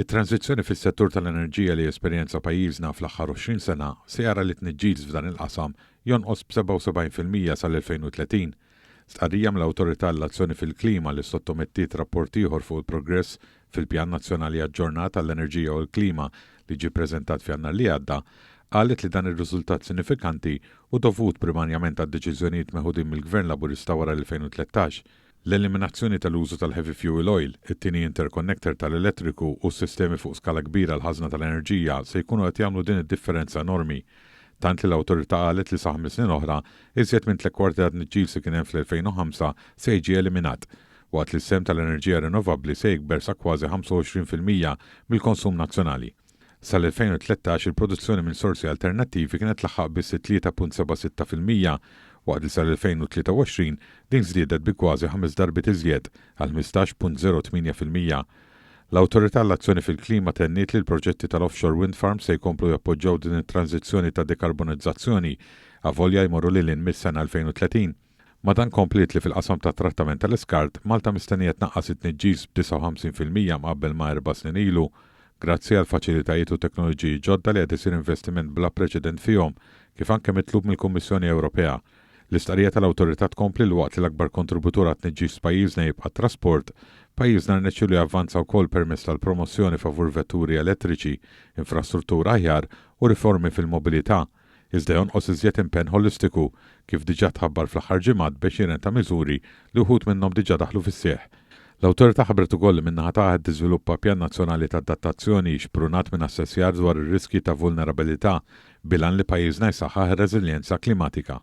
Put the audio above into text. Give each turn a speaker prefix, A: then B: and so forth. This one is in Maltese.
A: it-tranzizzjoni fis-settur tal-enerġija li esperjenza pajjiżna fl-aħħar 20 sena se jara li tniġġis f'dan il-qasam jonqos b'77% sal-2030. Stqarrija mill-Awtorità għall-Azzjoni fil-Klima li sottomettiet rapport ieħor fuq il-progress fil-Pjan Nazzjonali Aġġornat għall-Enerġija u l-Klima li ġie ppreżentat f'Jannar li għadda, qalet li dan ir-riżultat sinifikanti u dovut primarjament għad-deċiżjonijiet meħudin mill-Gvern Laburista wara l-2013. L-eliminazzjoni tal-użu tal-heavy fuel oil, it-tieni interconnector tal-elettriku u s-sistemi fuq skala kbira l-ħażna tal-enerġija se jkunu qed jagħmlu din id-differenza enormi. Tant li l-awtorità qalet li sa 5 snin oħra iżjed minn 3/4 tniġġis se kien hemm fl-2005 se jiġi eliminat, waqt li s-sem tal-enerġija rinnovabbli se jikber sa kważi 25% mill-konsum nazzjonali. Sal-2013 il-produzzjoni minn sorsi alternattivi kienet laħħaq biss 3.76%, waqt li sal-2023 din żdiedet bi kważi 5 darbit iżjed għal 15.08%. L-Awtorità għall-Azzjoni fil-Klima tenniet li l-proġetti tal-offshore wind farm se jkomplu jappoġġjaw din it-tranzizzjoni ta' dekarbonizzazzjoni avolja jmorru lil mis-sena 2030. Madan komplet li fil-qasam ta' trattament tal-iskart Malta mistennija tnaqqas it-tniġġis b'59% mqabbel ma' 4 snin ilu, grazzi għal faċilitajiet u teknoloġiji ġodda li qed isir investiment bla preċedent fihom, kif anke mitlub mill-Kummissjoni Ewropea. L-istqarrija tal-Awtorità tkompli l-waqt li l-akbar kontributur għat-tniġġis pajjiżna jibqa' trasport, pajjiżna rnexxielu javvanza wkoll permezz tal-promozzjoni favur vetturi elettriċi, infrastruttura aħjar u riformi fil-mobilità. Iżda jonqos iżjed impenn holistiku kif diġà tħabbar fl-aħħar ġimgħat biex jirenta miżuri li wħud minnhom diġà daħlu fis-seħħ. L-Awtorità ħabbret ukoll li minnaħa tagħha tiżviluppa pjan nazzjonali ta' adattazzjoni xprunat minn assessjar dwar ir-riski ta' vulnerabilità bilan li pajjiżna jsaħħaħ ir-reżiljenza klimatika.